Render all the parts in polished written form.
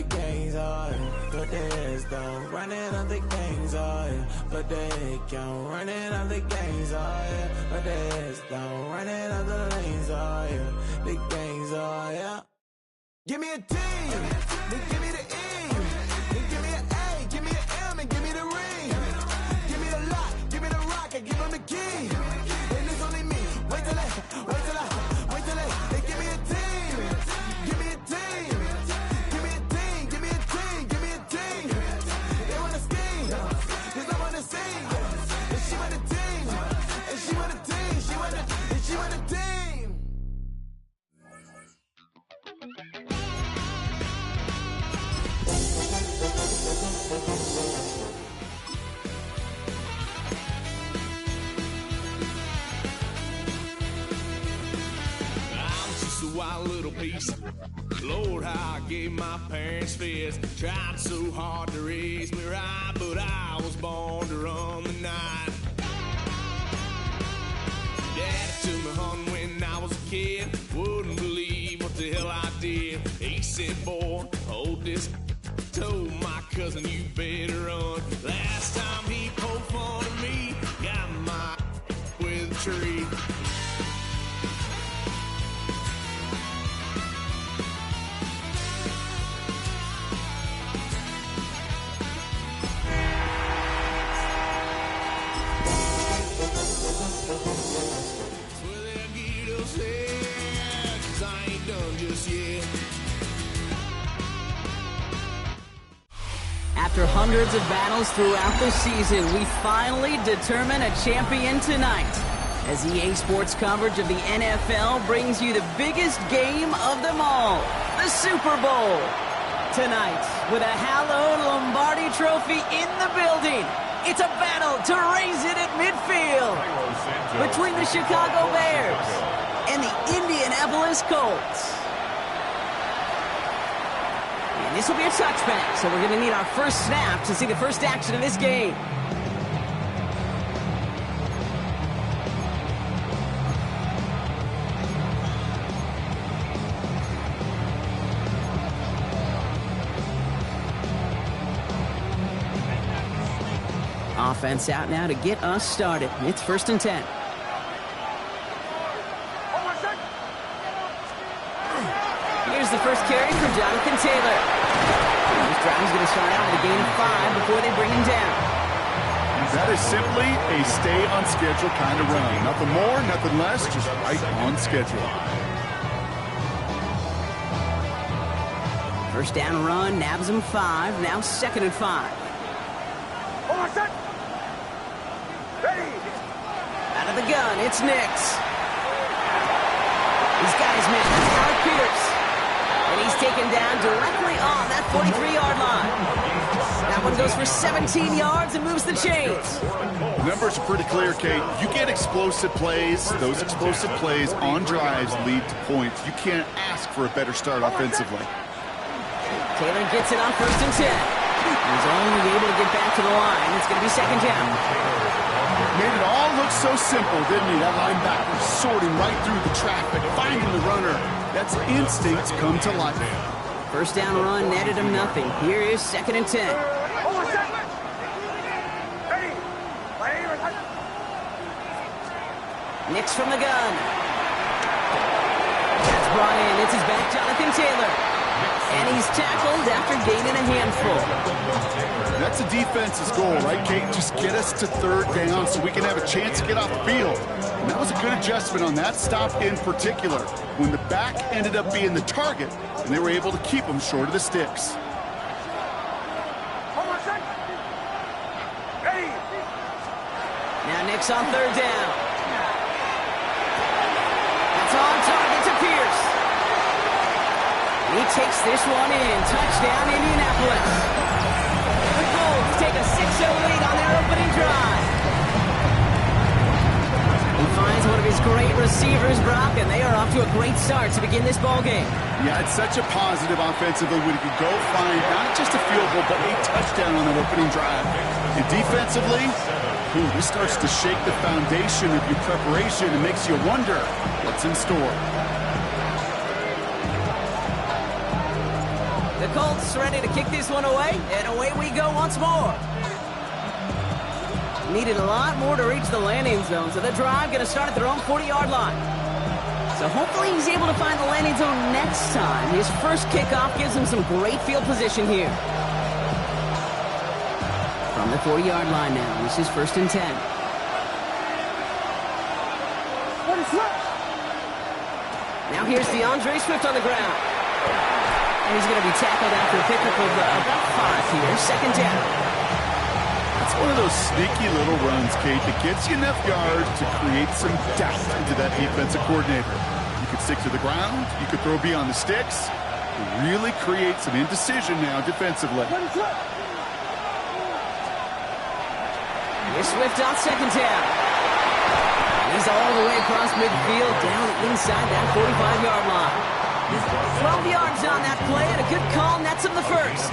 the gangs are, but there's don't running on the gangs are, but they can't running on the gangs are, but there's don't running on the lanes are, the gangs are, yeah. Give me a T, then give me the E, then give me an A, give me an M, and give me the ring. Give me the lock, give me the rock, I give them the key. And it's only me. Wait till they give me a team. Give me a team. Give me a team. Give me a team. Give me a team. They wanna scheme, 'cause I wanna sing. And she want a team. And she want a team. She want a team. Wild little piece. Lord, how I gave my parents fits. Tried so hard to raise me right, but I was born to run the night. Daddy took me hunting when I was a kid. Wouldn't believe what the hell I did. He said, boy, hold this. Told my cousin, you better run. Last time he poked fun at me, got my with a tree. After hundreds of battles throughout the season, we finally determine a champion tonight. As EA Sports coverage of the NFL brings you the biggest game of them all, the Super Bowl. Tonight, with a hallowed Lombardi trophy in the building, it's a battle to raise it at midfield between the Chicago Bears and the Indianapolis Colts. And this will be a touchback, so we're going to need our first snap to see the first action of this game. Offense out now to get us started. It's 1st and 10. Here's the first carry for Jonathan Taylor. This drive is going to start out with a gain of 5 before they bring him down. That is simply a stay-on-schedule kind of run. Nothing more, nothing less, just right on schedule. First down run, nabs him 5. Now 2nd and 5. Out of the gun, it's Nix. He's got his man. That's Alec Pierce. And he's taken down directly on that 43-yard line. That one goes for 17 yards and moves the chains. The numbers are pretty clear, Kate. You get explosive plays. Those explosive plays on drives lead to points. You can't ask for a better start offensively. Taylor gets it on 1st and 10. He's only able to get back to the line. It's going to be 2nd down. Made it all look so simple, didn't he? That linebacker sorting right through the traffic, finding the runner. That's instincts come to life. First down run netted him nothing. Here is 2nd and 10. Nix from the gun. That's brought in. It's his back, Jonathan Taylor. And he's tackled after gaining a handful. That's the defense's goal, right, Kate? Just get us to 3rd down so we can have a chance to get off the field. And that was a good adjustment on that stop in particular, when the back ended up being the target, and they were able to keep him short of the sticks. Now Nix on 3rd down. That's on target to Pierce. He takes this one in. Touchdown, Indianapolis. The Colts take a 6-0 lead on their opening drive. He finds one of his great receivers, Brock, and they are off to a great start to begin this ballgame. Yeah, it's such a positive offensively when you can go find not just a field goal, but a touchdown on that opening drive. And defensively, this starts to shake the foundation of your preparation and makes you wonder what's in store. The Colts ready to kick this one away, and away we go once more. Needed a lot more to reach the landing zone, so the drive going to start at their own 40-yard line. So hopefully he's able to find the landing zone next time. His first kickoff gives him some great field position here. From the 40-yard line now, this is 1st and 10. Now here's DeAndre Swift on the ground. And he's going to be tackled after a pickup of about 5 here. 2nd down. It's one of those sneaky little runs, Kate, that gets you enough yards to create some doubt into that defensive coordinator. You could stick to the ground. You could throw beyond the sticks. Really create some indecision now defensively. Here's Swift on 2nd down. He's all the way across midfield, down inside that 45-yard line. 12 yards on that play, and a good call nets him the first.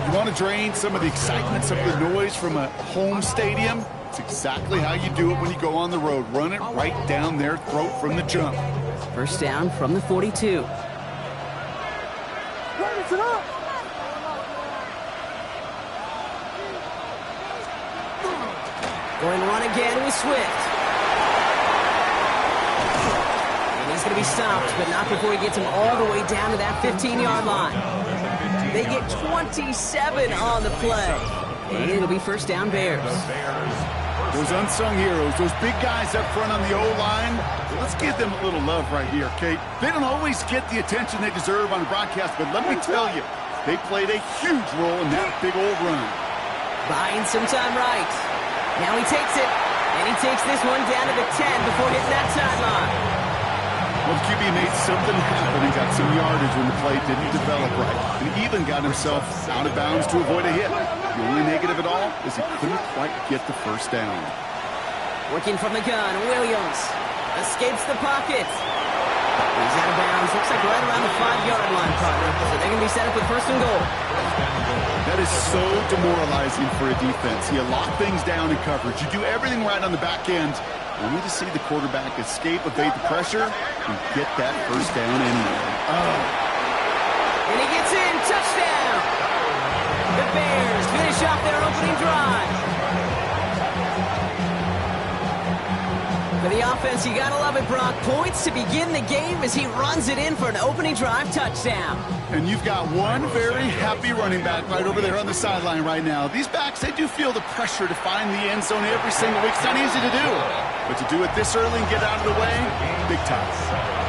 You want to drain some of the excitement, some of the noise from a home stadium? It's exactly how you do it when you go on the road. Run it right down their throat from the jump. 1st down from the 42. Going to run again with Swift. He's going to be stopped, but not before he gets him all the way down to that 15-yard line. They get 27 on the play. And it'll be 1st down Bears. Those unsung heroes, those big guys up front on the O-line, let's give them a little love right here, Kate. They don't always get the attention they deserve on the broadcast, but let me tell you, they played a huge role in that big old run. Buying some time right. Now he takes it, and he takes this one down to the 10 before hitting that sideline. Well, the QB made something happen and got some yardage when the play didn't develop right. And he even got himself out of bounds to avoid a hit. The only negative at all is he couldn't quite get the 1st down. Working from the gun, Williams escapes the pocket. He's out of bounds. Looks like right around the 5-yard line, partner. So they're going to be set up with 1st and goal. That is so demoralizing for a defense. You lock things down in coverage. You do everything right on the back end. We need to see the quarterback escape, evade the pressure, and get that 1st down anyway. And he gets in. Touchdown! The Bears finish off their opening drive. For the offense, you gotta love it, Brock. Points to begin the game as he runs it in for an opening drive touchdown. And you've got one very happy running back right over there on the sideline right now. These backs, they do feel the pressure to find the end zone every single week. It's not easy to do. But to do it this early and get out of the way, big time.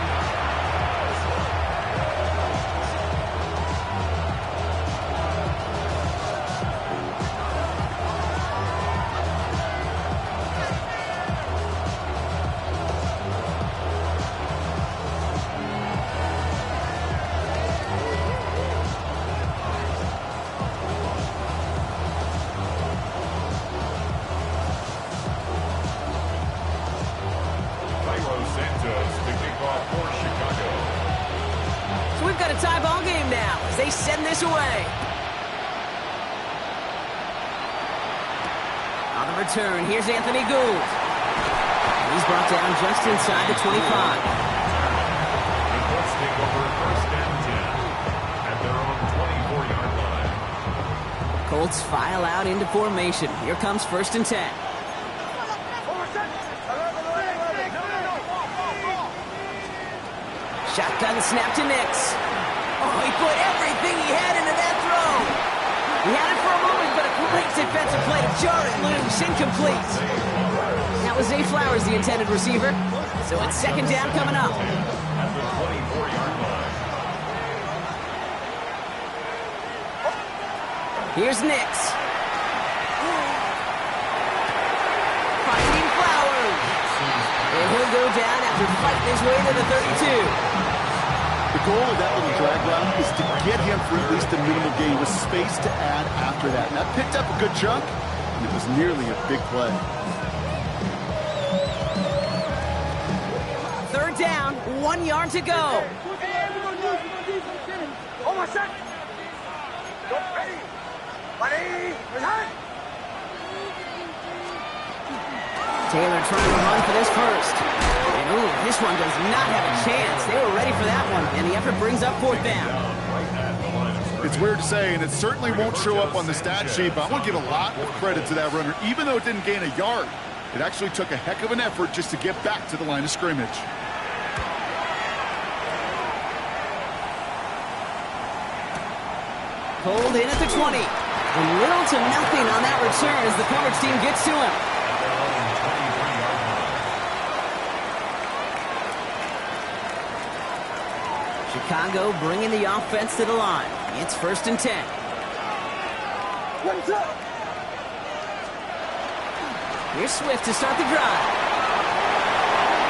They send this away. On the return, here's Anthony Gould. He's brought down just inside the 25. The Colts take over 1st and 10 at their own 24-yard line. Colts file out into formation. Here comes 1st and 10. Shotgun snap to Nix. Oh, he put everything he had into that throw. He had it for a moment, but a great defensive play to jar it loose. Incomplete. That was Zay Flowers, the intended receiver. So it's 2nd down coming up. At the 24-yard line. Here's Nix. Finding Flowers. And he'll go down after fighting his way to the 32. The goal of that little drag route is to get him for at least a minimal gain with space to add after that. And that picked up a good chunk, and it was nearly a big play. 3rd down, 1 yard to go. Taylor trying to run for this first. And ooh, this one does not have a chance. They were ready for that one, and the effort brings up 4th down. It's weird to say, and it certainly won't show up on the stat sheet, but I want to give a lot of credit to that runner. Even though it didn't gain a yard, it actually took a heck of an effort just to get back to the line of scrimmage. Pulled in at the 20. And little to nothing on that return as the coverage team gets to him. Chicago bringing the offense to the line. It's 1st and 10. Here's Swift to start the drive.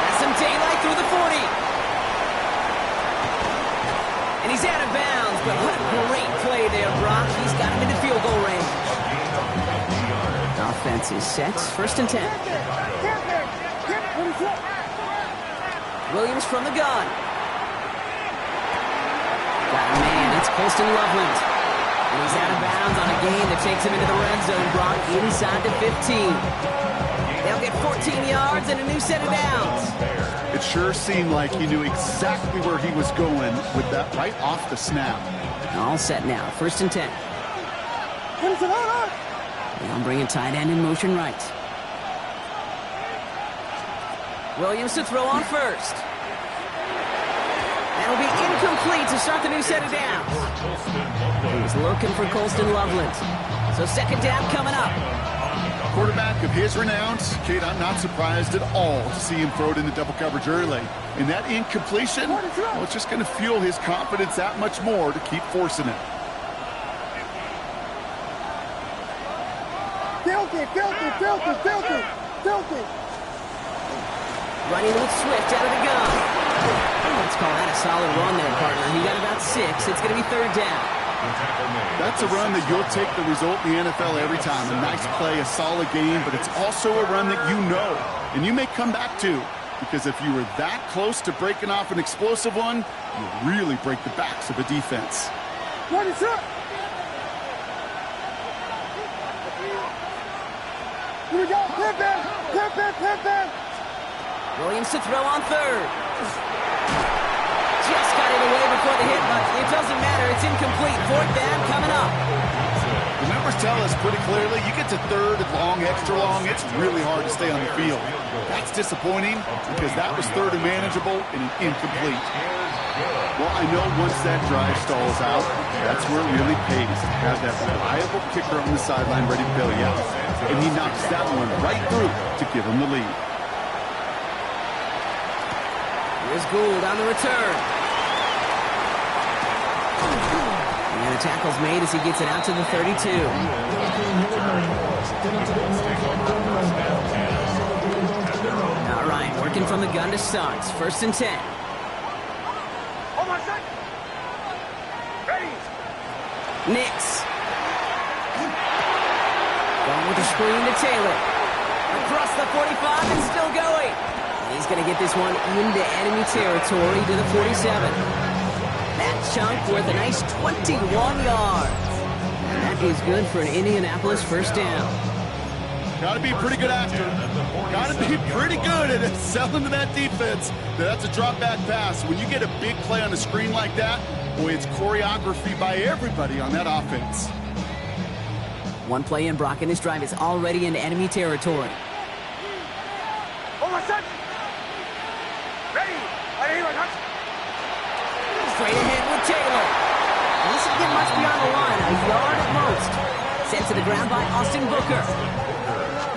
Has some daylight through the 40. And he's out of bounds, but what a great play there, Brock. He's got him into field goal range. Offense is set. 1st and 10. Williams from the gun. Got a man. It's Colston Loveland. And he's out of bounds on a gain that takes him into the red zone, Brock, inside the 15. They'll get 14 yards and a new set of downs. It sure seemed like he knew exactly where he was going with that right off the snap. All set now. 1st and 10. Now bringing tight end in motion right. Williams to throw on first. That'll be incomplete to start the new set of downs. He was looking for Colston Loveland. So 2nd down coming up. Quarterback of his renown, Kate, I'm not surprised at all to see him throw it into double coverage early. And that incompletion, well, it's just going to fuel his confidence that much more to keep forcing it. Filthy. Running with Swift out of the gun. Let's call that a solid run there, partner. He got about 6. It's going to be 3rd down. That's a run that you'll take the result in the NFL every time. A nice play, a solid game, but it's also a run that you know, and you may come back to, because if you were that close to breaking off an explosive one, you really break the backs of a defense. What is up? Here we go. Pimp. Williams to throw on 3rd. Just got it away before the hit, but it doesn't matter. It's incomplete. 4th down coming up. The numbers tell us pretty clearly, you get to 3rd and long, extra long, it's really hard to stay on the field. That's disappointing because that was 3rd and manageable and an incomplete. Well, I know once that drive stalls out, that's where it really pays to have that reliable kicker on the sideline ready to bail you out. And he knocks that one right through to give him the lead. Here's Gould on the return. And the tackle's made as he gets it out to the 32. All right, working from the gun to start. 1st and 10. Nix. Going with the screen to Taylor. Across the 45 and still going. He's going to get this one into enemy territory to the 47. That chunk worth a nice 21 yards. And that is good for an Indianapolis 1st down. Got to be a pretty good actor. Got to be pretty good at selling to that defense. That's a drop back pass. When you get a big play on the screen like that, boy, it's choreography by everybody on that offense. One play in, Brock, and this drive is already into enemy territory. Straight ahead with Taylor. He doesn't get much beyond the line, a yard at most. Sent to the ground by Austin Booker.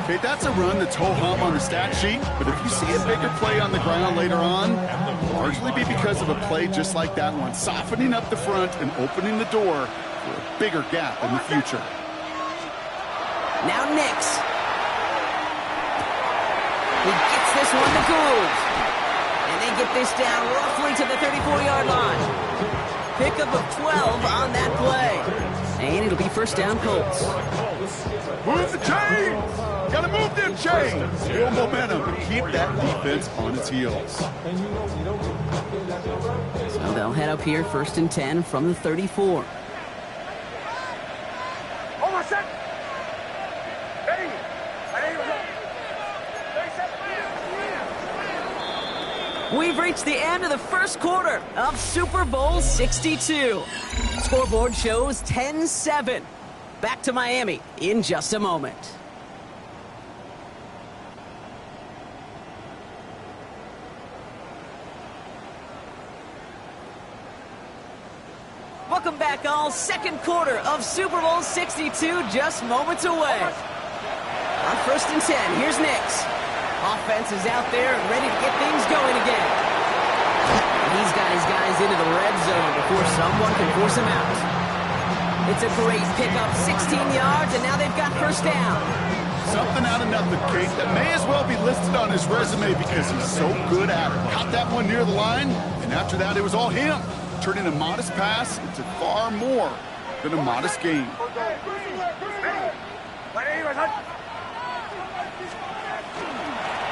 Okay, that's a run that's ho-hum on the stat sheet, but if you see a bigger play on the ground later on, it'll largely be because of a play just like that one, softening up the front and opening the door for a bigger gap in the future. Now Nix. He gets this one to Gould. And they get this down roughly to the 34-yard line. Pickup of 12 on that play. And it'll be 1st down Colts. Move the chains! Gotta move them chains! Build momentum and keep that defense on its heels. So they'll head up here 1st and 10 from the 34. We've reached the end of the first quarter of Super Bowl 62. Scoreboard shows 10-7. Back to Miami in just a moment. Welcome back, all. Second quarter of Super Bowl 62 just moments away. On 1st and 10, here's Nix. Offense is out there and ready to get things going again. He's got his guys into the red zone before someone can force him out. It's a great pickup, 16 yards, and now they've got first down. Something out of nothing, Kate, that may as well be listed on his resume because he's so good at it. Caught that one near the line, and after that, it was all him. Turning a modest pass into far more than a modest gain.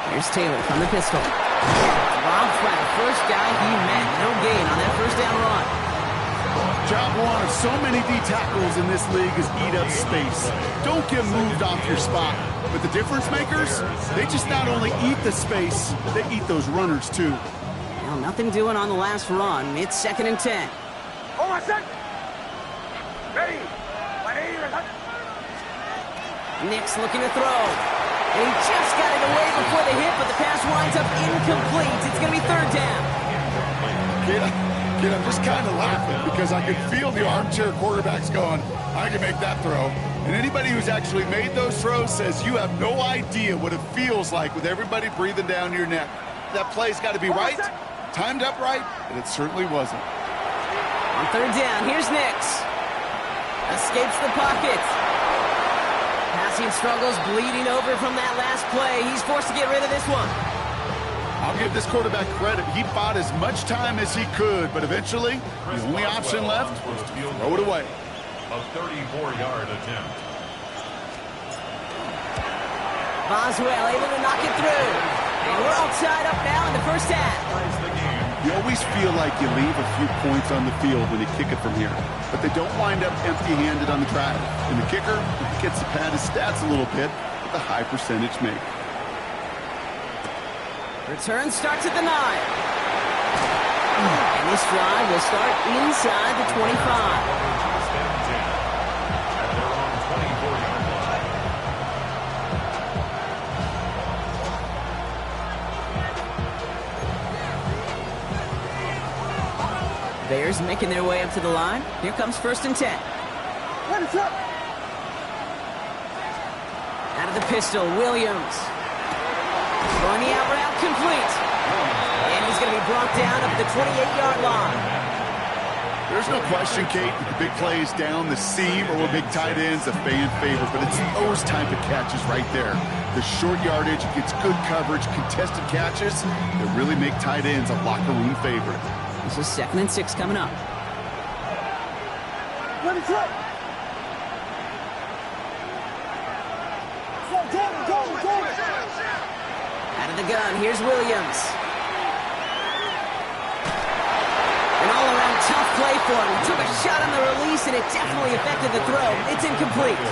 Here's Taylor from the pistol. Robbed by the first guy he met. No gain on that first down run. Job one of so many D tackles in this league is eat up space. Don't get moved off your spot. But the difference makers, they just not only eat the space, they eat those runners too. Well, nothing doing on the last run. It's 2nd and 10. Nix looking to throw. And he just got it away before the hit, but the pass winds up incomplete. It's going to be 3rd down. Kid, I'm just kind of laughing because I can feel the armchair quarterbacks going, I can make that throw. And anybody who's actually made those throws says you have no idea what it feels like with everybody breathing down your neck. That play's got to be right, timed up right, and it certainly wasn't. On 3rd down, here's Nix. Escapes the pocket. Passing struggles, bleeding over from that last play. He's forced to get rid of this one. I'll give this quarterback credit. He bought as much time as he could, but eventually, the only option left was to throw it away. A 34-yard attempt. Boswell able to knock it through. And we're all tied up now in the first half. You always feel like you leave a few points on the field when you kick it from here, but they don't wind up empty-handed on the track. And the kicker gets to pad his stats a little bit with a high percentage make. Return starts at the 9. And this drive will start inside the 25. Bears making their way up to the line. Here comes 1st and 10. Out of the pistol, Williams. Throwing the out route complete. And he's going to be brought down up the 28-yard line. There's no question, Kate, the big plays down the seam or with big tight ends, a fan favorite, but it's those type of catches right there. The short yardage, gets good coverage, contested catches that really make tight ends a locker room favorite. This is 2nd and 6 coming up. Out of the gun, here's Williams. An all-around tough play for him. He took a shot on the release, and it definitely affected the throw. It's incomplete.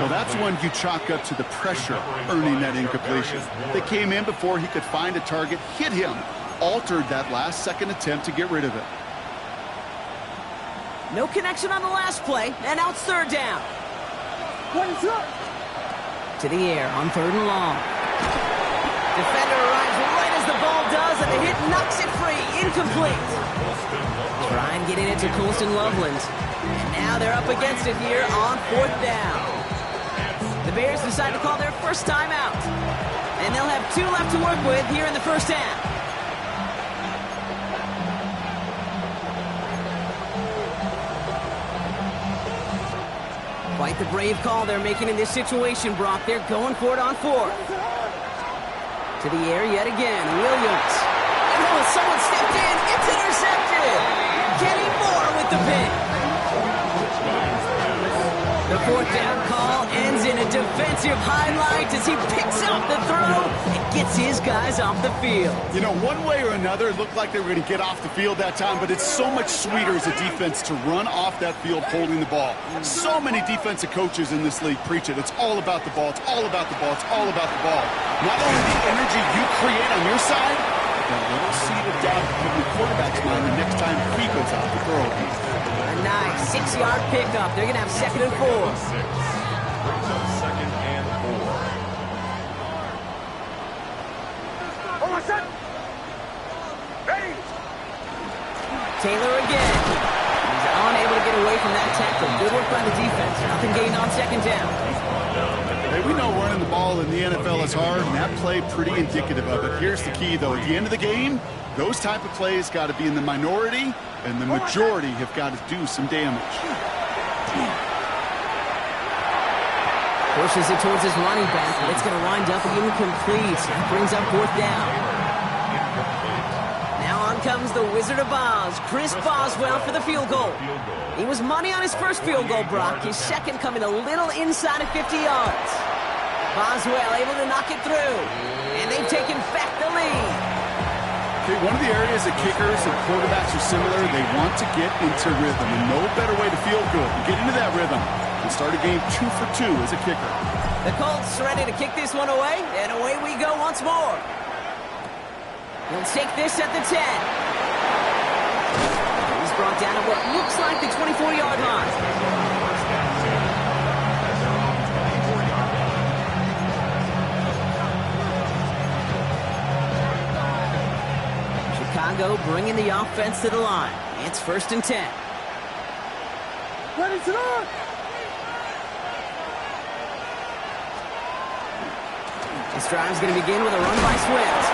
Well, that's one you chalk up to the pressure earning that incompletion. They came in before he could find a target, hit him, altered that last-second attempt to get rid of it. No connection on the last play, and now it's 3rd down. To the air on 3rd and long. Defender arrives right as the ball does, and the hit knocks it free. Incomplete. Try and getting it to Colston Loveland. And now they're up against it here on 4th down. The Bears decide to call their first timeout. And they'll have 2 left to work with here in the first half. Quite the brave call they're making in this situation, Brock. They're going for it on 4th. To the air yet again, Williams. Oh, someone stepped in. It's intercepted. Kenny Moore with the pick. The 4th down call ends in a defensive highlight as he picks up the throw and gets his guys off the field. You know, one way or another, it looked like they were going to get off the field that time, but it's so much sweeter as a defense to run off that field holding the ball. So many defensive coaches in this league preach it. It's all about the ball. It's all about the ball. It's all about the ball. Not only the energy you create on your side, That little seed of doubt in the quarterback's mind the next time he goes out to throw. A nice 6-yard pickup. They're going to have 2nd and 4. Brings up 2nd and 4. Hold on, set. Ready. Taylor again. He's unable to get away from that tackle. Good work by the defense. Nothing gained on 2nd down. Hey, we know running the ball in the NFL is hard, and that play pretty indicative of it. Here's the key, though. At the end of the game, those type of plays got to be in the minority, and the majority have got to do some damage. Pushes it towards his running back, but it's going to wind up incomplete. That brings up 4th down. Now on comes the Wizard of Oz, Chris Boswell for the field goal. He was money on his first field goal, Brock. His second coming a little inside of 50 yards. Boswell able to knock it through, and they've taken back the lead. Okay, one of the areas that kickers and quarterbacks are similar, they want to get into rhythm, and no better way to feel good and get into that rhythm and start a game 2 for 2 as a kicker. The Colts ready to kick this one away, and away we go once more. He'll take this at the 10. He's brought down at what looks like the 24-yard line. First down 10. As they're on the 24-yard line. Chicago bringing the offense to the line. It's 1st and 10. Ready to run. This drive's going to begin with a run by Swift.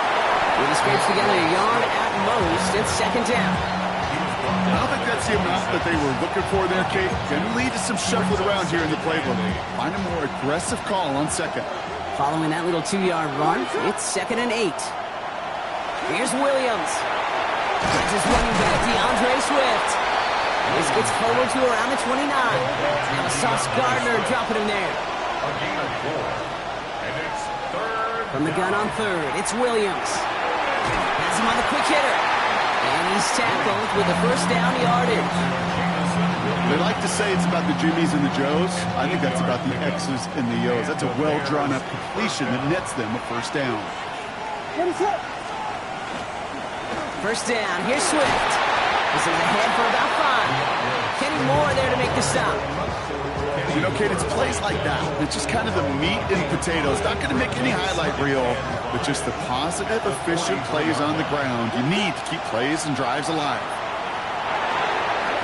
He scrapes together a yard at most. It's 2nd down. I don't think that's the amount that they were looking for there, Kate. Going to lead to some shuffling around here in the playbook. Find a more aggressive call on 2nd. Following that little 2-yard run, it's 2nd and 8. Here's Williams. That's his running back, DeAndre Swift. This gets forward to around the 29. Now Sauce Gardner dropping him there. A gain of 4. And it's 3rd. From the gun on 3rd, it's Williams. Has him on the quick hitter. And he's tackled with the 1st down yardage. They like to say it's about the Jimmies and the Joes. I think that's about the X's and the O's. That's a well-drawn-up completion that nets them a 1st down. Ready, set. 1st down, here's Swift. He's in the head for about 5. Kenny Moore there to make the stop. You know, Kate, it's plays like that. It's just kind of the meat and potatoes. Not going to make any highlight reel, but just the positive, efficient plays on the ground. You need to keep plays and drives alive.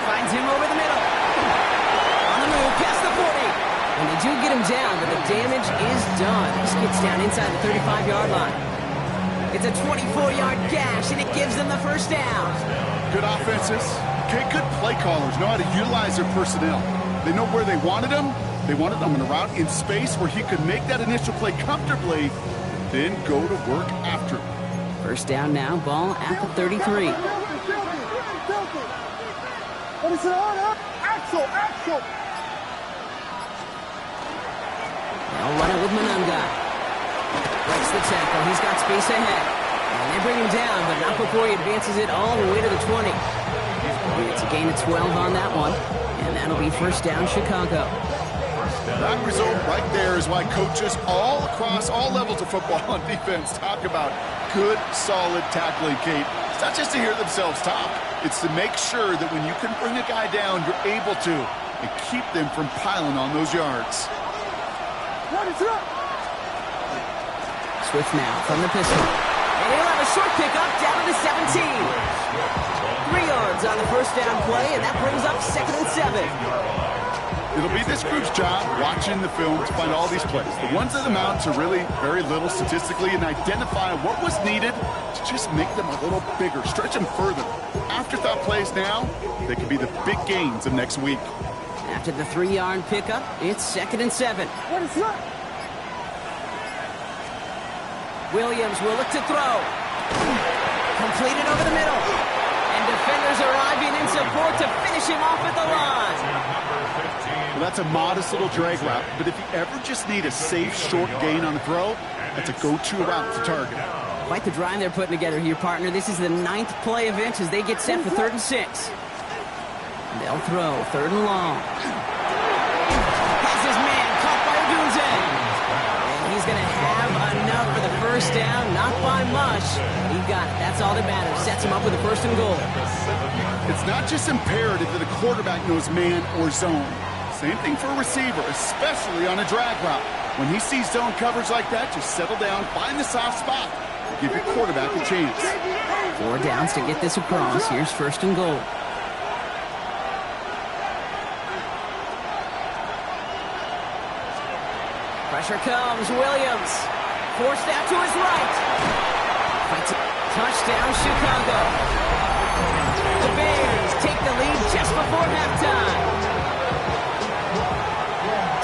Finds him over the middle. On the move, past the 40. And they do get him down, but the damage is done. This gets down inside the 35-yard line. It's a 24-yard gash, and it gives them the 1st down. Good offenses. Okay, good play callers know how to utilize their personnel. They know where they wanted him. They wanted him on a route in space where he could make that initial play comfortably, then go to work after. 1st down now, ball at the 33. Ready, set, on. Axel, Axel. They'll run it with Maddensgaf. Breaks the tackle. He's got space ahead. And they bring him down, but not before he advances it all the way to the 20. It's a gain of 12 on that one. And that'll be 1st down, Chicago. That result right there is why coaches all across all levels of football on defense talk about good, solid tackling, Kate. It's not just to hear themselves talk. It's to make sure that when you can bring a guy down, you're able to, and keep them from piling on those yards. Ready, set. Swift now from the pistol. And he'll have a short pickup down to the 17. 3 yards on the 1st down play, and that brings up 2nd and 7. It'll be this group's job watching the film to find all these plays. The ones that amount to really very little statistically and identify what was needed to just make them a little bigger, stretch them further. Afterthought plays now, they could be the big gains of next week. After the 3-yard pickup, it's 2nd and 7. Ready, set. Williams will look to throw. Completed over the middle. And defenders arriving in support to finish him off at the line. Well, that's a modest little drag route, but if you ever just need a safe, short gain on a throw, that's a go-to route to target. Quite the drive they're putting together here, partner. This is the 9th play of inch as they get set for 3rd and 6. They'll throw 3rd and long. Has his man caught by Gunze. And he's going to have enough for the 1st down, not by much. He They've got it. That's all that matters. Sets him up with a 1st and goal. It's not just imperative that a quarterback knows man or zone. Same thing for a receiver, especially on a drag route. When he sees zone coverage like that, just settle down, find the soft spot, and give your quarterback a chance. 4 downs to get this across. Here's 1st and goal. Pressure comes. Williams forced out to his right. Fights it. Touchdown, Chicago. The Bears take the lead just before halftime.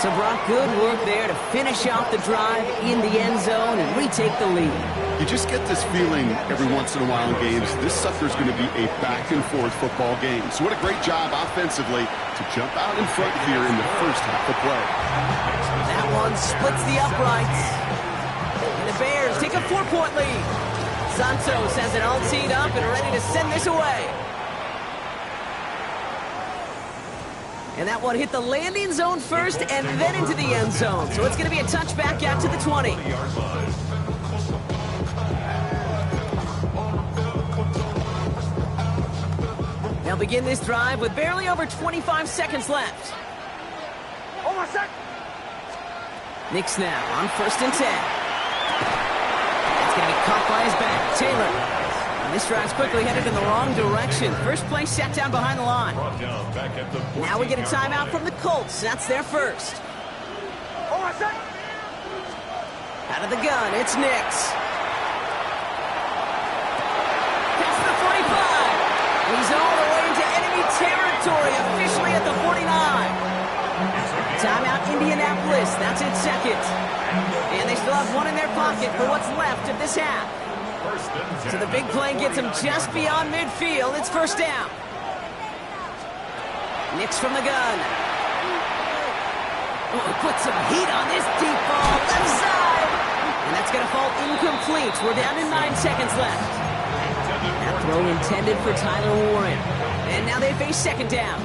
So, Brock, good work there to finish off the drive in the end zone and retake the lead. You just get this feeling every once in a while in games, this sucker's going to be a back-and-forth football game. So what a great job offensively to jump out in front here in the first half of play. That one splits the uprights. And the Bears take a 4-point lead. Santos has it all teed up and ready to send this away. And that one hit the landing zone first and then into the end zone. So it's going to be a touchback out to the 20. They'll begin this drive with barely over 25 seconds left. Hold on a sec. Nick snap on 1st and 10. It's going to be caught by his back. Taylor. And this drive's quickly headed in the wrong direction. First play sat down behind the line. Now we get a timeout from the Colts. That's their first. Hold on a sec. Out of the gun, it's Nix. Past the 45. He's all the way into enemy territory, officially at the 49. Timeout, Indianapolis. That's its second. And they still have one in their pocket for what's left of this half. So the big play gets him just beyond midfield. It's 1st down. Nix from the gun. Oh, put some heat on this deep ball. Left side. And that's going to fall incomplete. We're down to 9 seconds left. That throw intended for Tyler Warren. And now they face 2nd down.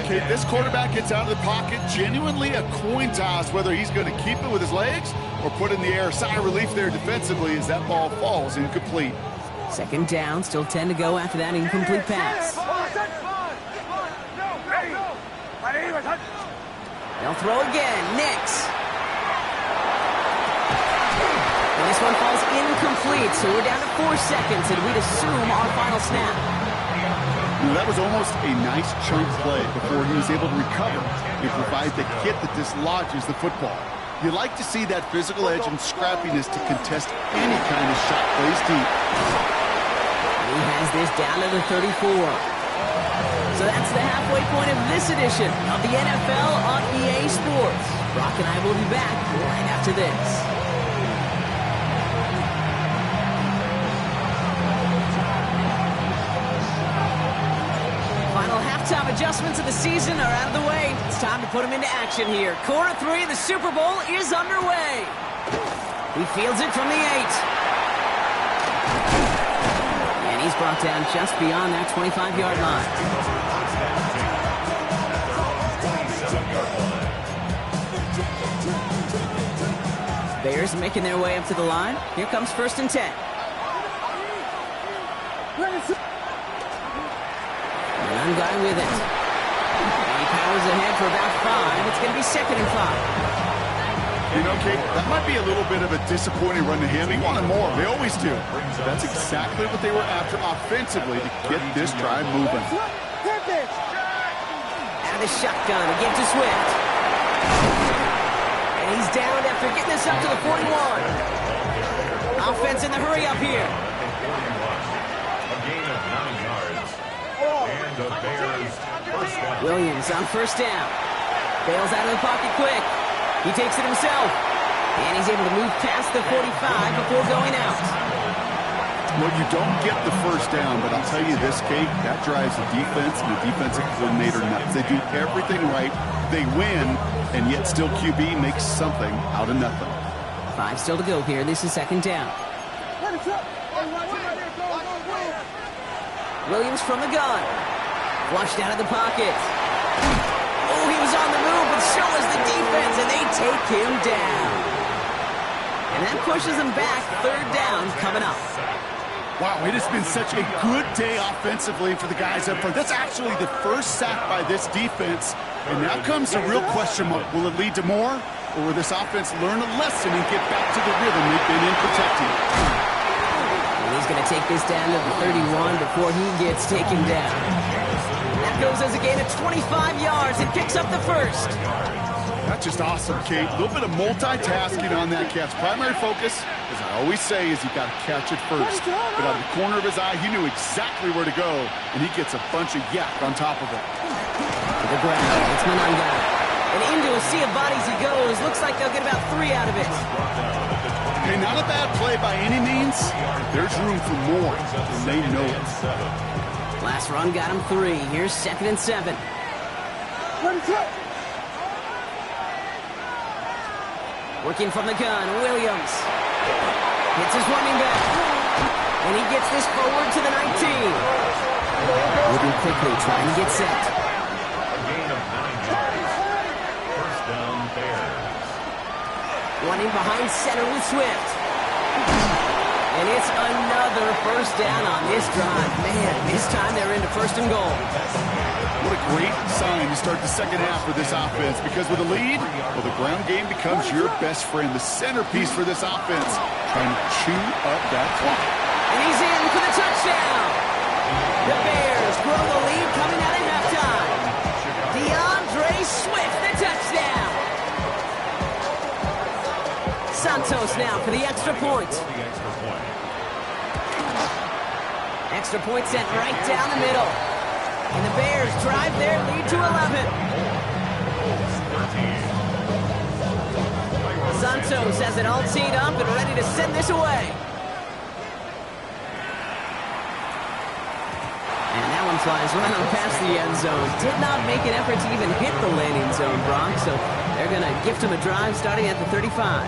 Okay, this quarterback gets out of the pocket, genuinely a coin toss whether he's going to keep it with his legs or put it in the air. Sigh of relief there defensively as that ball falls incomplete. 2nd down, still 10 to go after that incomplete pass. They'll throw again. Nix. And this one falls incomplete, so we're down to 4 seconds, and we'd assume our final snap. That was almost a nice chunk play before he was able to recover and provide the hit that dislodges the football. You like to see that physical edge and scrappiness to contest any kind of shot plays deep. He has this down to the 34. So that's the halfway point of this edition of the NFL on EA Sports. Brock and I will be back right after this. Final halftime adjustments of the season are out of the way. It's time to put them into action here. Quarter 3 of the Super Bowl is underway. He fields it from the 8. And he's brought down just beyond that 25-yard line. Bears making their way up to the line. Here comes 1st and 10. One guy with it. And he powers ahead for about 5. It's going to be 2nd and 5. You know, Kate, that might be a little bit of a disappointing run to him. He wanted more. They always do. So that's exactly what they were after offensively to get this drive moving. Out of the shotgun. A give to Swift. And he's down after getting this up to the 41. Offense in the hurry up here. A gain of 9 yards. And the Bears first down. Williams on 1st down. Bails out of the pocket quick. He takes it himself. And he's able to move past the 45 before going out. Well, you don't get the 1st down, but I'll tell you this, Kate, that drives the defense and the defensive coordinator nuts. They do everything right. They win, and yet still QB makes something out of nothing. 5 still to go here. This is 2nd down. Williams from the gun. Flushed out of the pocket. Oh, he was on the move, but so was the defense, and they take him down. And that pushes him back. 3rd down coming up. Wow, it has been such a good day offensively for the guys up front. That's actually the first sack by this defense. And now comes the real question mark. Will it lead to more? Or will this offense learn a lesson and get back to the rhythm they've been in protecting? And he's going to take this down to the 31 before he gets taken down. That goes as a gain of 25 yards and picks up the first. That's just awesome, Kate. A little bit of multitasking on that catch. Primary focus, as I always say, is you got to catch it first. But out of the corner of his eye, he knew exactly where to go, and he gets a bunch of yak on top of it. To the ground, it's Maddensgaf. And into a sea of bodies he goes. Looks like they'll get about 3 out of it. Hey, not a bad play by any means. There's room for more, and they know it. Last run got him 3. Here's 2nd and 7. Working from the gun, Williams. Hits his running back. And he gets this forward to the 19. Moving quickly, trying to get set. A gain of 9 yards. First down, Bears. Running behind center with Swift. And it's another first down on this drive. Man, this time they're into 1st and goal. What a great sign to start the second half for this offense, because with a lead, well, the ground game becomes your best friend, the centerpiece for this offense, trying to chew up that clock. And he's in for the touchdown. The Bears grow the lead coming out at halftime. DeAndre Swift, the touchdown. Santos now for the extra point. Extra point sent right down the middle. And the Bears drive their lead to 11. Santos has it all teed up and ready to send this away. And that one flies right on past the end zone. Did not make an effort to even hit the landing zone, Brock. So they're going to gift him a drive starting at the 35.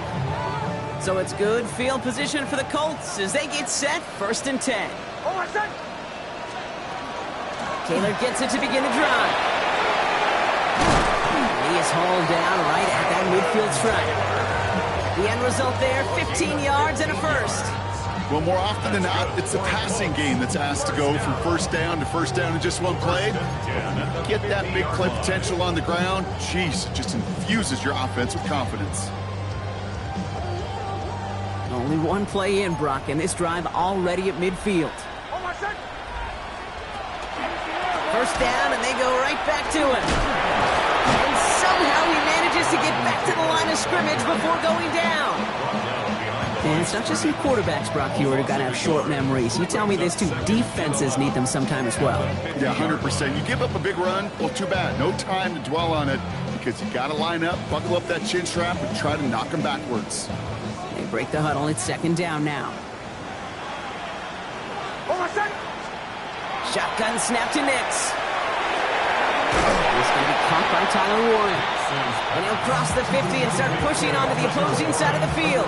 So it's good field position for the Colts as they get set 1st and 10. Taylor gets it to begin the drive. He is hauled down right at that midfield stripe. The end result there, 15 yards and a first. Well, more often than not, it's the passing game that's asked to go from first down to first down in just one play. Get that big play potential on the ground. Jeez, it just infuses your offense with confidence. Only one play in, Brock, and this drive already at midfield. First down, and they go right back to him. And somehow he manages to get back to the line of scrimmage before going down. And it's not just some quarterbacks, Brock, you are going to have short memories. You tell me this too, defenses need them sometime as well. Yeah, 100%. You give up a big run, well, too bad. No time to dwell on it, because you got to line up, buckle up that chin strap, and try to knock them backwards. They break the huddle. It's 2nd down now. Shotgun snap to Nix. He's going to be caught by Tyler Warren. And he'll cross the 50 and start pushing onto the opposing side of the field.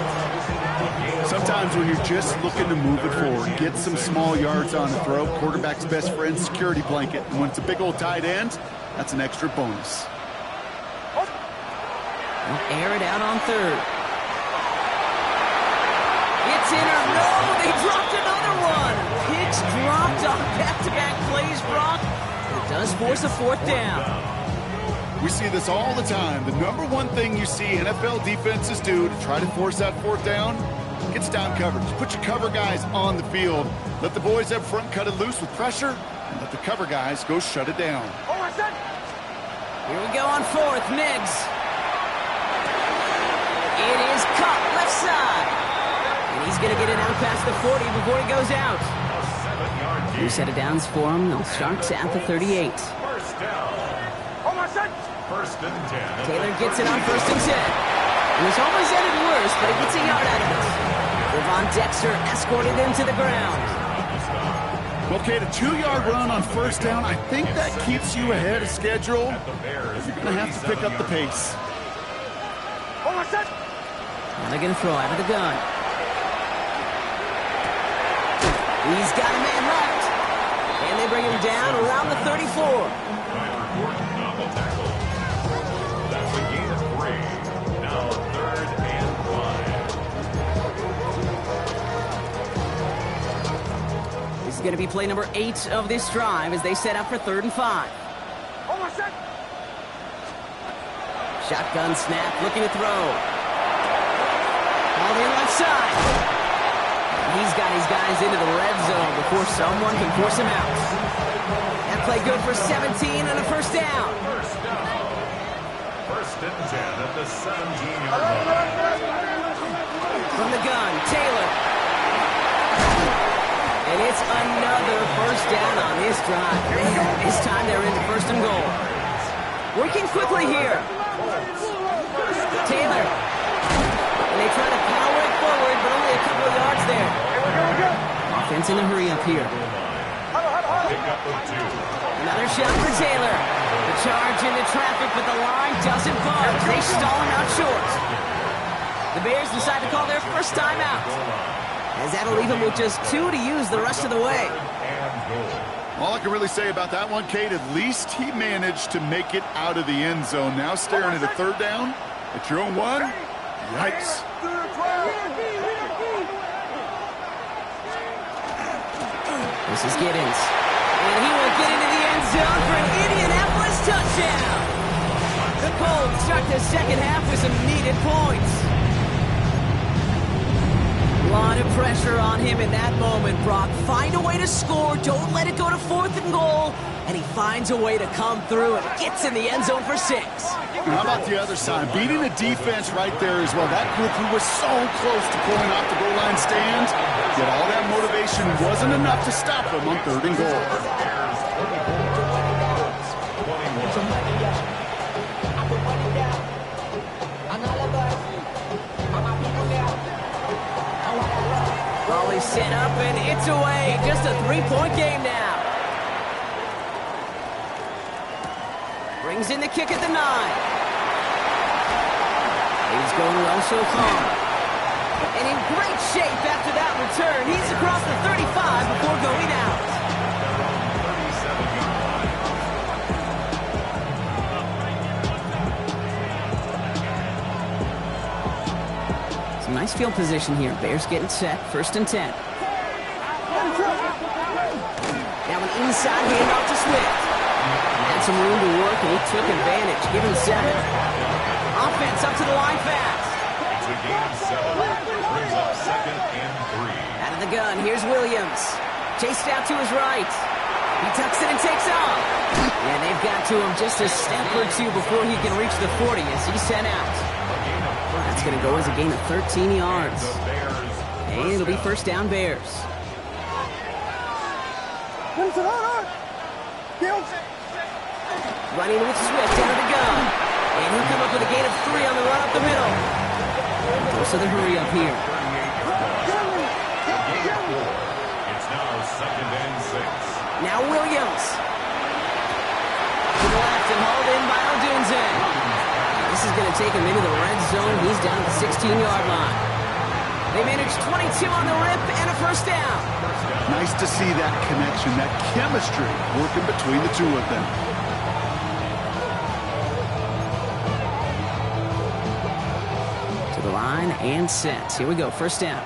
Sometimes when you're just looking to move it forward, get some small yards on the throw, quarterback's best friend, security blanket. And when it's a big old tight end, that's an extra bonus. They'll air it out on 3rd. It's in or no, they dropped another one. Picks dropped on back-to-back plays, Brock. It does force a 4th down. We see this all the time. The number one thing you see NFL defenses do to try to force that 4th down, gets down coverage. Put your cover guys on the field. Let the boys up front cut it loose with pressure, and let the cover guys go shut it down. Here we go on 4th, Miggs. It is caught left side. And he's going to get it out past the 40 before he goes out. New set of downs for him. They'll start at the 38. First down. 1st and 10. Taylor gets it on 1st and 10. It was always ended worse, but he gets a yard out of it. Devon Dexter escorted him to the ground. Okay, the 2-yard run on 1st down, I think that keeps you ahead of schedule. You're going to have to pick up the pace. Now they're going to throw out of the gun. He's got a man left. And they bring him down around the 34. That's a gain of 3. Now 3rd and 5. going to be play number 8 of this drive as they set up for 3rd and 5. Shotgun snap, looking to throw. All the left side. He's got his guys into the red zone before someone can force him out. That play good for 17 and a first down. First and 10 at the 17-yard line. From the gun, Taylor. And it's another first down on this drive. This time they're into 1st and goal. Working quickly here. Taylor. And they try to power it forward, but only a couple of yards there. Offense in a hurry up here. Another shot for Taylor. The charge into traffic, but the line doesn't budge. They stall him out short. The Bears decide to call their first timeout, as that'll leave him with just 2 to use the rest of the way. All I can really say about that one, Kate, at least he managed to make it out of the end zone. Now staring at a 3rd down at your own 1. Yikes. This is Giddens. And he will get into the end zone for an Indianapolis touchdown. The Colts start the second half with some needed points. A lot of pressure on him in that moment, Brock. Find a way to score. Don't let it go to 4th and goal. And he finds a way to come through and gets in the end zone for 6. How about the other side? Beating the defense right there as well. That group who was so close to pulling off the goal line stand, yet all that motivation wasn't enough to stop them on 3rd and goal. Ball is set up and it's away. Just a 3-point game now. Brings in the kick at the 9. He's going well so far. And in great shape after that return. He's across the 35 before going out. Some nice field position here. Bears getting set. 1st and 10. Now an inside handoff to Swift. Had some room to work, and he took advantage. Give him 7. Offense up to the line fast. It's a gain of 7. Brings up 2nd and 3. Out of the gun, here's Williams. Chased out to his right. He tucks it and takes off. And they've got to him just a step or 2 before he can reach the 40 as he's sent out. That's going to go as a gain of 13 yards. And it'll be 1st down Bears. Running with Swift out of the gun. And he'll come up with a gain of 3 on the run up the middle. Close to the hurry up here. It's now 2nd and 6. Now Williams. To the left and hauled in by Odunze. This is going to take him into the red zone. He's down at the 16-yard line. They managed 22 on the rip and a 1st down. Nice to see that connection, that chemistry working between the two of them. To the line and set. Here we go, 1st down.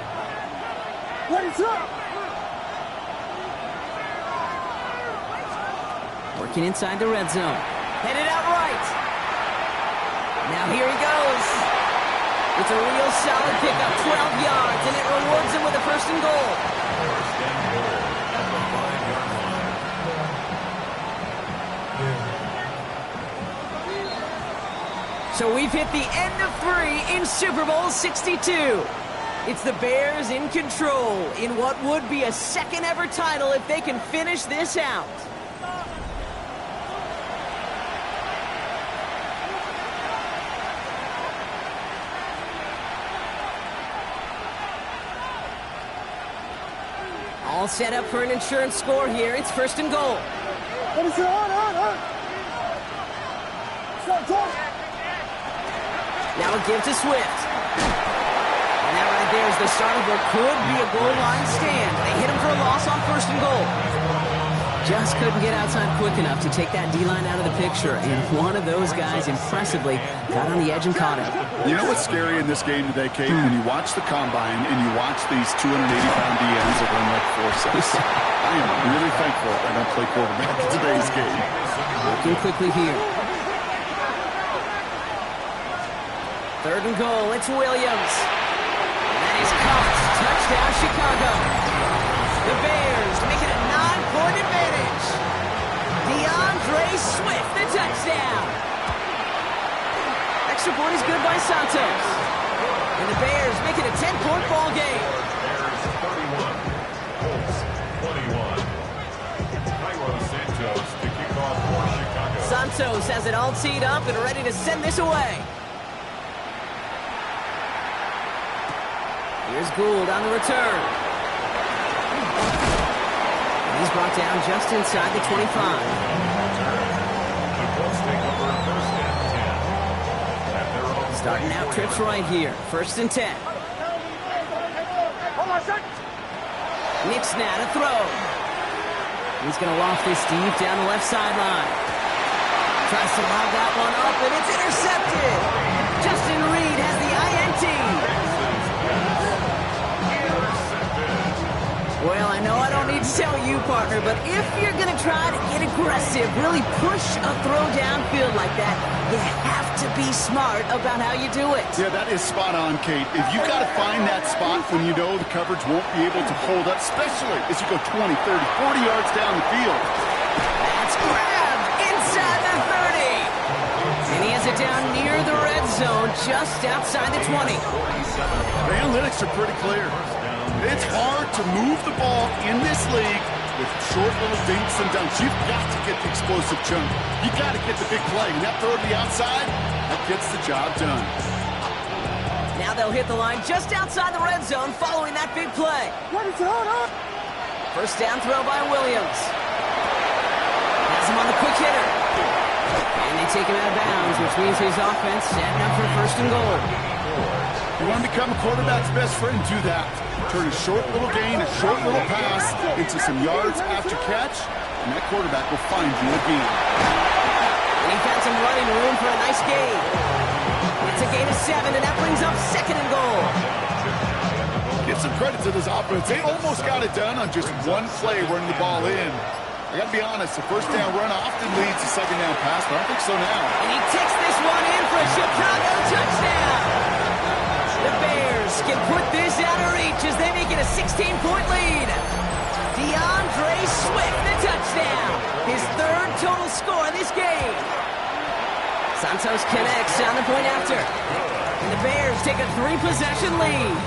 Working inside the red zone. Headed out right. Now here he goes. It's a real solid pickup, 12 yards, and it rewards him with a 1st and goal. So we've hit the end of 3 in Super Bowl 62. It's the Bears in control in what would be a 2nd ever title if they can finish this out. All set up for an insurance score here. It's 1st and goal. Now a give to Swift. And that right there is the start of what could be a goal line stand. They hit him for a loss on 1st and goal. Just couldn't get outside quick enough to take that D-line out of the picture, and one of those guys impressively got on the edge and caught him. You know what's scary in this game today, Kate? When you watch the combine and you watch these 280-pound DNs that run like 4.6. I am really thankful I don't play quarterback in today's game. Looking quickly here. 3rd and goal, it's Williams. And that is caught. Touchdown, Chicago. The Bears make it a 9-point advantage. DeAndre Swift, the touchdown. Extra point is good by Santos. And the Bears make it a 10-point ball game. Bears 31, Colts 21. Cairo Santos to kick off for Chicago. Santos has it all teed up and ready to send this away. Here's Gould on the return. And he's brought down just inside the 25. The Colts take over 1st and 10. At their own Starting out trips right here. 1st and 10. Hold on, set. Knicks now to throw. He's going to loft this deep down the left sideline. Tries to lob that one up, and it's intercepted. Justin Reed has the INT. Well, I know I don't need to tell you, partner, but if you're going to try to get aggressive, really push a throw downfield like that, you have to be smart about how you do it. Yeah, that is spot on, Kate. If you got to find that spot when you know the coverage won't be able to hold up, especially as you go 20, 30, 40 yards down the field. That's grabbed inside the 30. And he has it down near the red zone, just outside the 20. The analytics are pretty clear. It's hard to move the ball in this league with short little dinks and dunks. You've got to get the explosive chunk. You've got to get the big play. And that throw to the outside, that gets the job done. Now they'll hit the line just outside the red zone following that big play. First down throw by Williams. Has him on the quick hitter. And they take him out of bounds, which means his offense setting up for 1st and goal. You want to become a quarterback's best friend, do that. Turn a short little gain, a short little pass into some yards after catch, and that quarterback will find you again. And he found some running room for a nice gain. It's a gain of 7, and that brings up 2nd and goal. Give some credit to this offense. They almost got it done on just one play running the ball in. I got to be honest, the 1st down run often leads to 2nd down pass, but I don't think so now. And he takes this one in for a Chicago touchdown. The Bears can put this out of reach as they make it a 16-point lead. DeAndre Swift, the touchdown. His 3rd total score in this game. Santos connects on the point after. And the Bears take a 3-possession lead.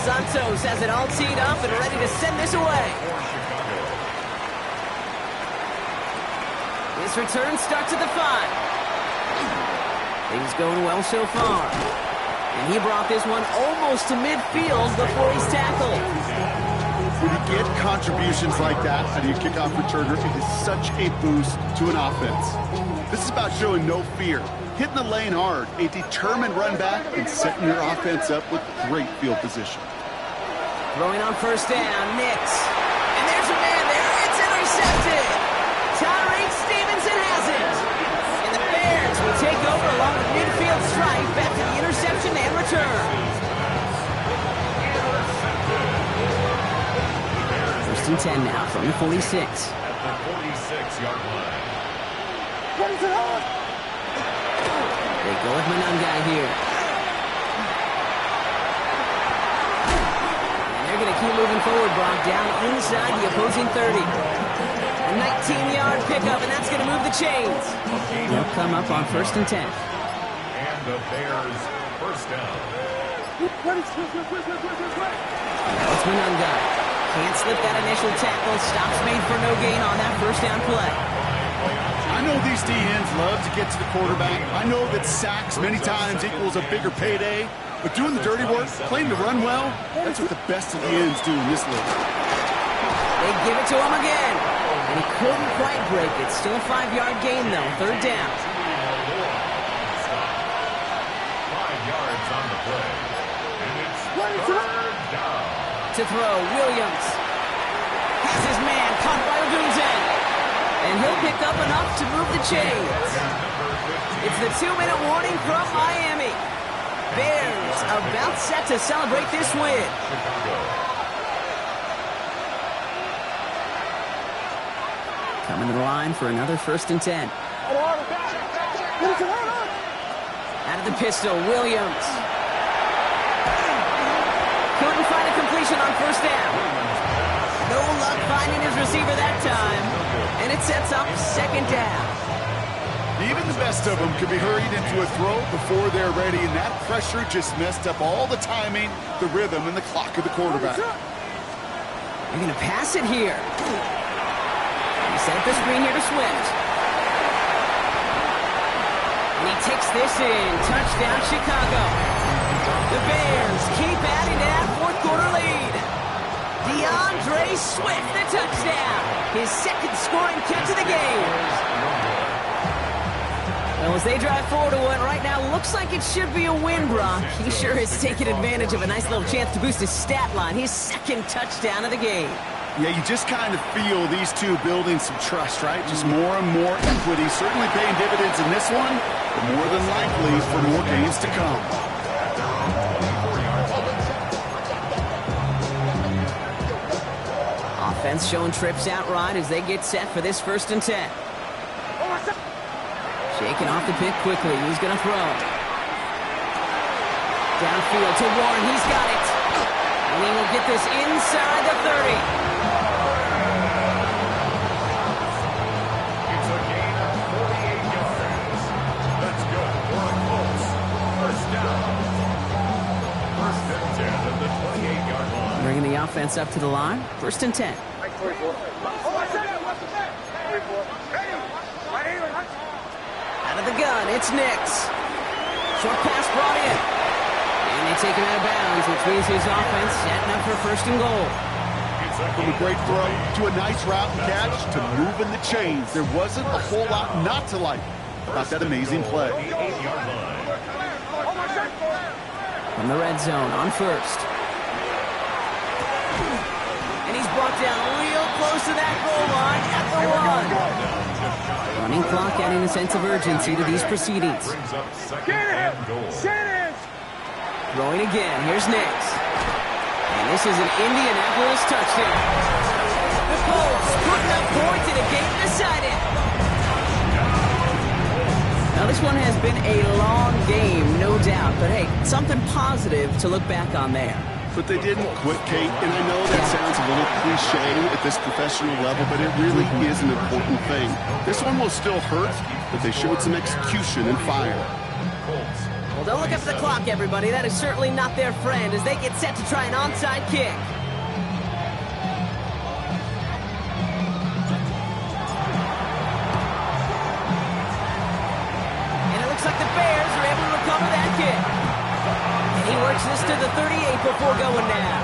Santos has it all teed up and ready to send this away. This return starts at the 5. Things going well so far. And he brought this one almost to midfield before he's tackled. When you get contributions like that out of your kickoff returner, it is such a boost to an offense. This is about showing no fear, hitting the lane hard, a determined run back, and setting your offense up with great field position. Throwing on 1st down, Knicks. And there's a man there. It's intercepted. Tyreek Stevenson has it. And the Bears will take over along the midfield stripe after the interception and return. 1st and 10 now from the 46. At the 46-yard line. They go with Maddensgaf here. And they're going to keep moving forward, Brock, down inside the opposing 30. A 19-yard pickup, and that's going to move the chains. They'll come up on 1st and 10. And the Bears 1st down. Now it's Maddensgaf. Can't slip that initial tackle. Stops made for no gain on that 1st down play. I know these DNs love to get to the quarterback. I know that sacks many times equals a bigger payday. But doing the dirty work, playing to run well, that's what the best of the ends do in this league. They give it to him again. And he couldn't quite break it. Still a 5-yard gain, though. 3rd down. 5 yards on the play. And it's 3rd down. To throw, Williams. Dunze. And he'll pick up enough to move the chains. It's the 2-minute warning from Miami. Bears about set to celebrate this win. Coming to the line for another 1st and 10. Out of the pistol, Williams. Couldn't find a completion on 1st down. No luck finding his receiver that time. And it sets up 2nd down. Even the best of them could be hurried into a throw before they're ready, and that pressure just messed up all the timing, the rhythm, and the clock of the quarterback. They're going to pass it here. He set up the screen here to Swift. And he takes this in. Touchdown, Chicago. The Bears keep adding to that 4th quarter lead. DeAndre Swift, the touchdown. His 2nd scoring catch of the game. Well, as they drive forward to what right now looks like it should be a win, Brock. He sure is taking advantage of a nice little chance to boost his stat line. His 2nd touchdown of the game. Yeah, you just kind of feel these two building some trust, right? Just more and more equity. Certainly paying dividends in this one, but more than likely for more games to come. Offense showing trips out right as they get set for this 1st and 10. Shaking off the pick quickly. He's going to throw. Downfield to Warren. He's got it. And he will get this inside the 30. It's a gain of 48 yards. Let's go for a close 1st down. 1st and 10 at the 28-yard line. Bringing the offense up to the line. 1st and 10. Out of the gun, it's Nix. Short pass brought in. And they take him out of bounds, which means his offense setting up for 1st and goal. From a great throw to a nice route and catch to moving the chains. There wasn't a whole lot not to like about that amazing play. From the red zone on 1st. And he's brought down real close to that goal line at the 1. Running clock adding a sense of urgency to these proceedings. Throwing again. Here's Nix. And this is an Indianapolis touchdown. The Colts putting up points in a game decided. Now this one has been a long game, no doubt. But hey, something positive to look back on there. But they didn't quit, Kate, and I know that sounds a little cliche at this professional level, but it really is an important thing. This one will still hurt, but they showed some execution and fire. Well, don't look up at the clock, everybody. That is certainly not their friend as they get set to try an onside kick. And it looks like the Bears are able to recover that kick. He works this to the 38 before going down.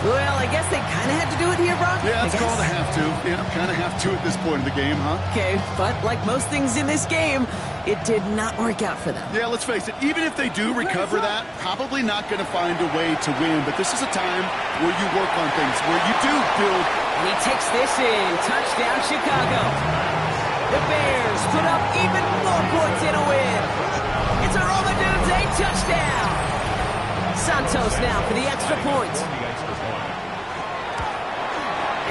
Well, I guess they kind of had to do it here, Brock. Yeah, it's called a have to. Yeah, kind of have to at this point in the game, huh? Okay, but like most things in this game, it did not work out for them. Yeah, let's face it. Even if they do recover that, probably not going to find a way to win. But this is a time where you work on things, where you do build. And he takes this in. Touchdown, Chicago. The Bears put up even more points in a win. It's a Roma Dunze touchdown. Santos now for the extra point.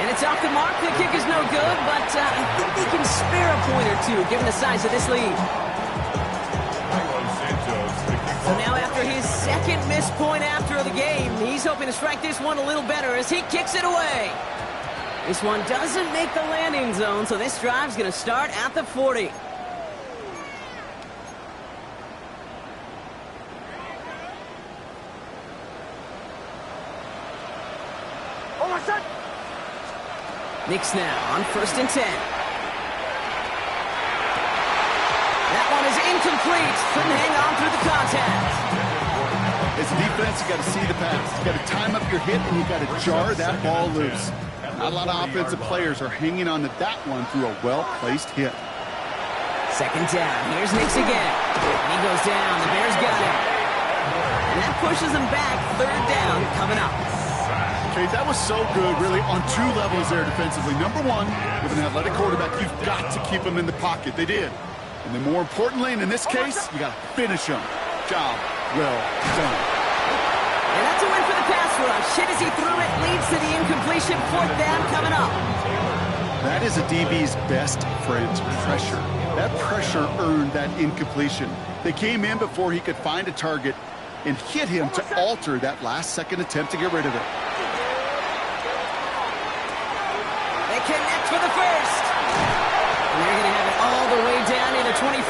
And it's off the mark. The kick is no good, but I think they can spare a point or two given the size of this lead. So now after his 2nd missed point after the game, he's hoping to strike this one a little better as he kicks it away. This one doesn't make the landing zone, so this drive's going to start at the 40. Nix now on 1st and 10. That one is incomplete. Couldn't hang on through the contact. As a defense, you got to see the pass. You got to time up your hit, and you got to jar that ball loose. Not a lot of offensive players are hanging on to that one through a well-placed hit. 2nd down. Here's Nix again. And he goes down. The Bears got it. And that pushes them back. 3rd down coming up. Kate, that was so good, really, on two levels there defensively. Number one, with an athletic quarterback, you've got to keep him in the pocket. They did. And then more importantly, and in this case, you got to finish him. Job well done. And that's a win for the pass rush. Hit as he threw it, leads to the incompletion. 4th down coming up. That is a DB's best friend, pressure. That pressure earned that incompletion. They came in before he could find a target and hit him to alter that last-second attempt to get rid of it. They connect for the first. And they're going to have it all the way down to the 25.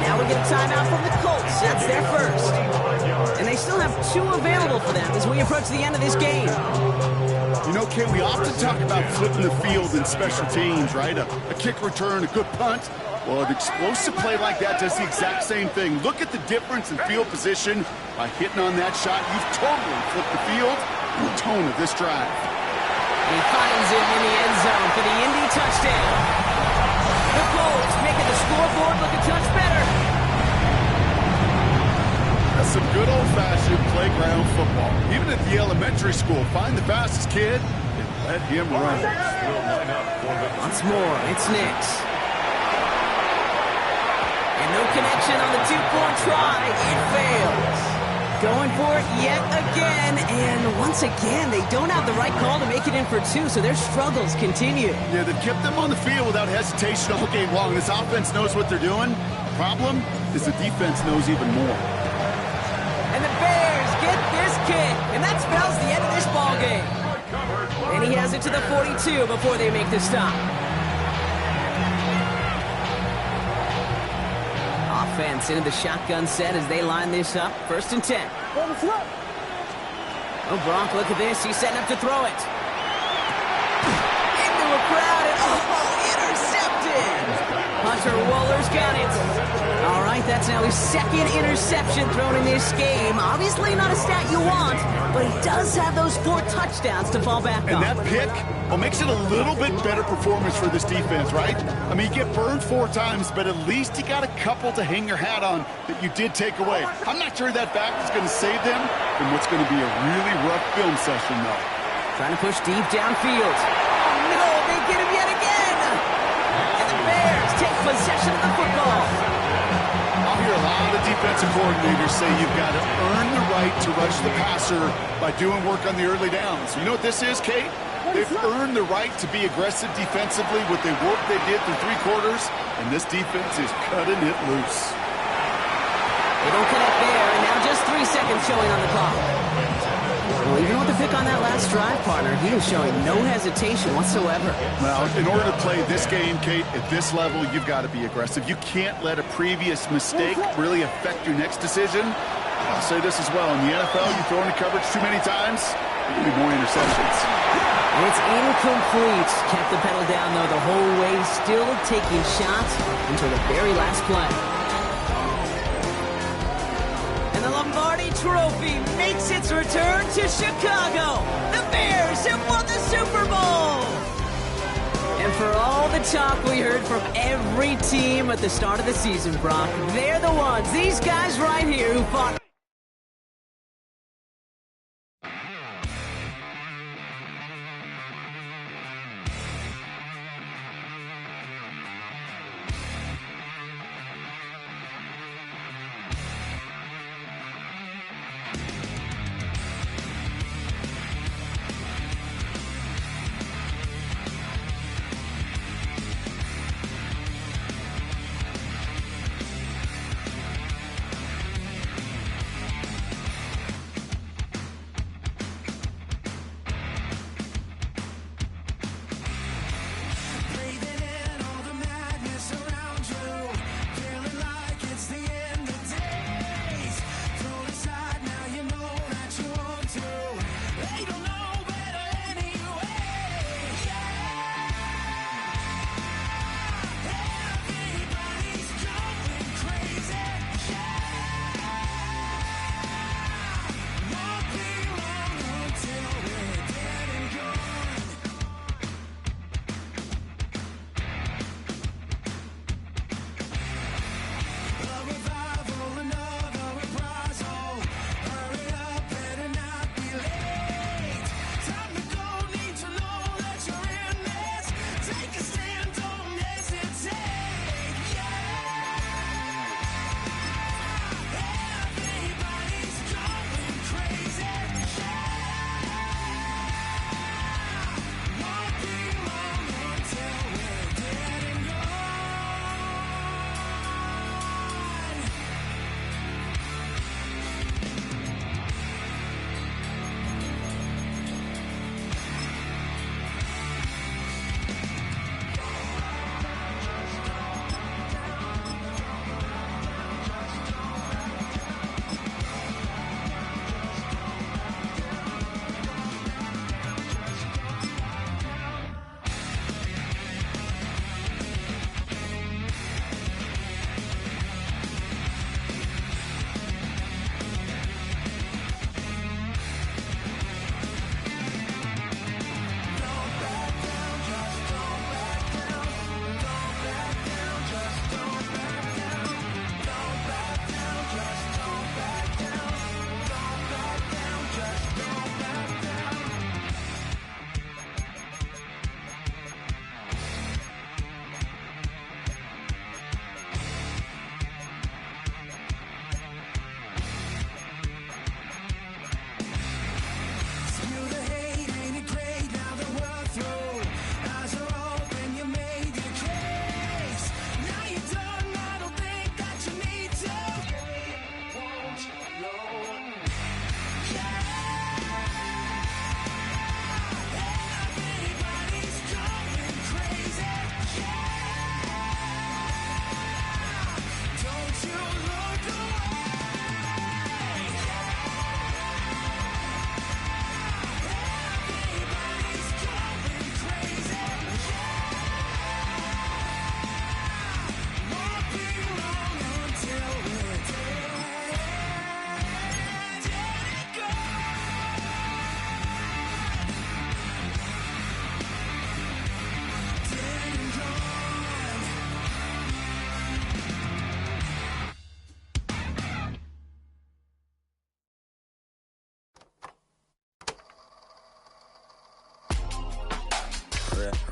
Now we get a timeout from the Colts. That's their first. And they still have 2 available for them as we approach the end of this game. You know, Ken, we often talk about flipping the field in special teams, right? A kick return, a good punt. Well, an explosive play like that does the exact same thing. Look at the difference in field position. By hitting on that shot, you've totally flipped the field and the tone of this drive. He finds him in the end zone for the Indy touchdown. The Colts making the scoreboard look a touch better. That's some good old-fashioned playground football. Even at the elementary school, find the fastest kid and let him run. Once more, it's Nix. And no connection on the 2-point try. It fails. Going for it yet again, and once again, they don't have the right call to make it in for 2, so their struggles continue. Yeah, they've kept them on the field without hesitation all game long. This offense knows what they're doing. The problem is the defense knows even more. And the Bears get this kick, and that spells the end of this ball game. And he has it to the 42 before they make the stop. Offense into the shotgun set as they line this up. 1st and 10. Oh, Gronk, look at this. He's setting up to throw it. Into a crowd, and intercepted. Hunter Waller's got it. All right, that's now his 2nd interception thrown in this game. Obviously not a stat you want, but he does have those 4 touchdowns to fall back on. And that pick, well, makes it a little bit better performance for this defense, right? I mean, you get burned 4 times, but at least you got a couple to hang your hat on that you did take away. I'm not sure that fact is going to save them from what's going to be a really rough film session, though. Trying to push deep downfield. Oh, no, they get him yet again. And the Bears take possession of the football. I'll hear a lot of defensive coordinators say you've got to earn the right to rush the passer by doing work on the early downs. You know what this is, Kate? They've earned the right to be aggressive defensively with the work they did through 3 quarters, and this defense is cutting it loose. They don't connect there, and now just 3 seconds showing on the clock. Well, even with the pick on that last drive, partner, he is showing no hesitation whatsoever. Well, in order to play this game, Kate, at this level, you've got to be aggressive. You can't let a previous mistake really affect your next decision. I'll say this as well. In the NFL, you throw into coverage too many times, there'll be more interceptions. And it's incomplete. Kept the pedal down, though, the whole way, still taking shots until the very last play. And the Lombardi Trophy makes its return to Chicago. The Bears have won the Super Bowl. And for all the talk we heard from every team at the start of the season, Brock, they're the ones, these guys right here who fought.